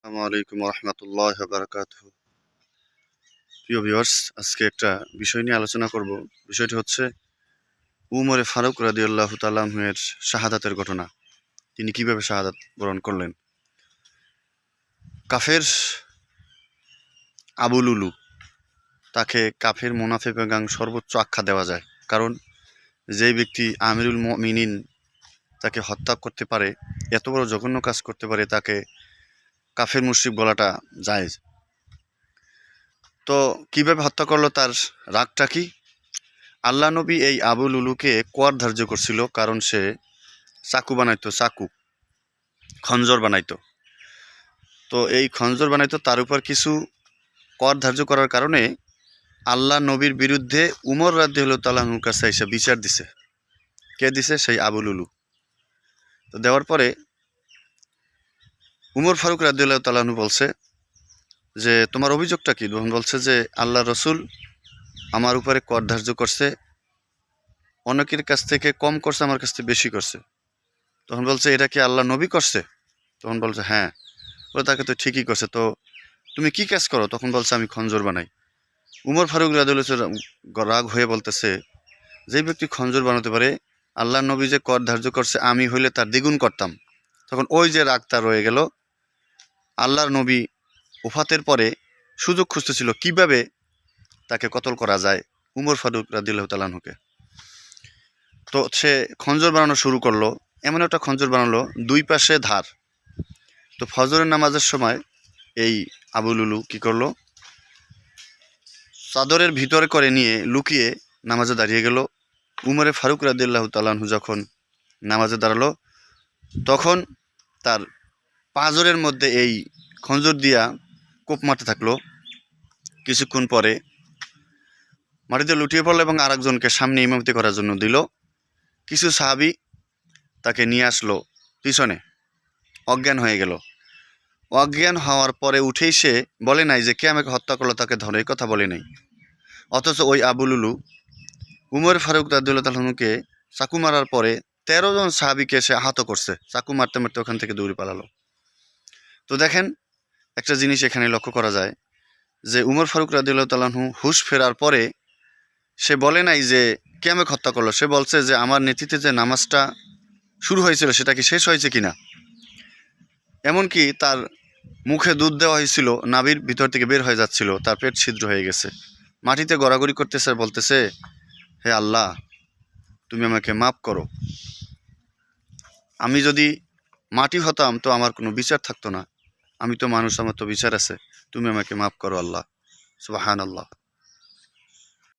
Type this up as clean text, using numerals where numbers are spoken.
আসসালামু আলাইকুম রহমতুল্লাহ বারাকাতুহু। প্রিয় ভিউয়ার্স, আজকে একটা বিষয় নিয়ে আলোচনা করব। বিষয়টি হচ্ছে উমরে ফারুক রাদিয়াল্লাহু তাআলা আনহু-এর শাহাদাতের ঘটনা। তিনি কিভাবে শাহাদাত বরণ করলেন। কাফের আবু লুলু, তাকে কাফের মুনাফিক এবং সর্বোচ্চ আখ্যা দেওয়া যায়। কারণ যেই ব্যক্তি আমিরুল মুমিনিন তাকে হত্যা করতে পারে, এত বড় জঘন্য কাজ করতে পারে, তাকে কাফের মুশরিক বলাটা জায়েজ। তো কিভাবে হত্যা করলো, তার রাগটা কি? আল্লাহ নবী এই আবু লুলুকে কর ধার্য করছিল, কারণ সে চাকু বানাইতো, খঞ্জর বানাইতো। তো এই খঞ্জর বানাইতো, তার উপর কিছু কর ধার্য করার কারণে আল্লাহ নবীর বিরুদ্ধে উমর রাদিয়াল্লাহু তাআলা আনহুর কাছে এসে বিচার দিছে। কে দিছে? সেই আবু লুলু। তো দেওয়ার পরে উমর ফারুক রাদিয়াল্লাহু তাআলা আনহু বলছে যে, তোমার অভিযোগটা কি? তখন বলছে যে, আল্লাহ রসুল আমার উপরে কর ধার্য করছে, অনেকের কাছ থেকে কম করছে, আমার কাছ থেকে বেশি করছে। তখন বলছে, এটা কি আল্লাহ নবী করছে? তখন বলছে, হ্যাঁ। বলে, তাকে তো ঠিকই করছে। তো তুমি কি কাজ করো? তখন বলছে, আমি খঞ্জর বানাই। উমর ফারুক রাদিয়াল্লাহু রাগ হয়ে বলতেছে, যে ব্যক্তি খঞ্জর বানাতে পারে, আল্লাহ নবী যে কর ধার্য করছে, আমি হইলে তার দ্বিগুণ করতাম। তখন ওই যে রাগটা রয়ে গেল, আল্লাহর নবী ওফাতের পরে সুযোগ খুঁজতেছিল কিভাবে তাকে কতল করা যায় উমর ফারুক রাদিয়াল্লাহু তাআলা আনহুকে। তো সে খঞ্জর বানানো শুরু করলো। এমন একটা খঞ্জর বানালো, দুই পাশে ধার। তো ফজরের নামাজের সময় এই আবু লুলু কী করলো, চাদরের ভিতরে করে নিয়ে লুকিয়ে নামাজে দাঁড়িয়ে গেল। উমরে ফারুক রাদিয়াল্লাহু তাআলা আনহু যখন নামাজে দাঁড়ালো, তখন তার পাঁজরের মধ্যে এই খঞ্জর দিয়া কোপ মারতে থাকলো। কিছুক্ষণ পরে মাটিতে লুটিয়ে পড়লো এবং আরেকজনকে সামনে ইমামতি করার জন্য দিল। কিছু সাহাবী তাকে নিয়ে আসলো পিছনে, অজ্ঞান হয়ে গেল। অজ্ঞান হওয়ার পরে উঠেই সে বলে নাই যে কে আমাকে হত্যা করলো, তাকে ধরে, এই কথা বলে নাই। অথচ ওই আবু লুলু উমর ফারুক রাদিয়াল্লাহু তাআলা আনহুকে চাকু মারার পরে 13 জন সাহাবীকে সে আহত করছে। চাকু মারতে মারতে ওখান থেকে দৌড়ে পালালো। তো দেখেন, একটা জিনিস এখানে লক্ষ্য করা যায় যে উমর ফারুক রাদিয়াল্লাহু তাআলা আনহু হুশ ফেরার পরে সে বলে নাই যে কে আমাকে হত্যা করলো। সে বলছে যে আমার নেতৃত্বে যে নামাজটা শুরু হয়েছিল সেটা কি শেষ হয়েছে কিনা। এমনকি তার মুখে দুধ দেওয়া হয়েছিল, নাভির ভিতর থেকে বের হয়ে যাচ্ছিল, তার পেট ছিদ্র হয়ে গেছে। মাটিতে গড়াগড়ি করতেছে, বলতেছে, হে আল্লাহ, তুমি আমাকে মাফ করো। আমি যদি মাটি হতাম তো আমার কোনো বিচার থাকতো না। আমি তো মানুষ, আমার তো বিচার আছে। তুমি আমাকে মাফ করো আল্লাহ। সুবহানাল্লাহ।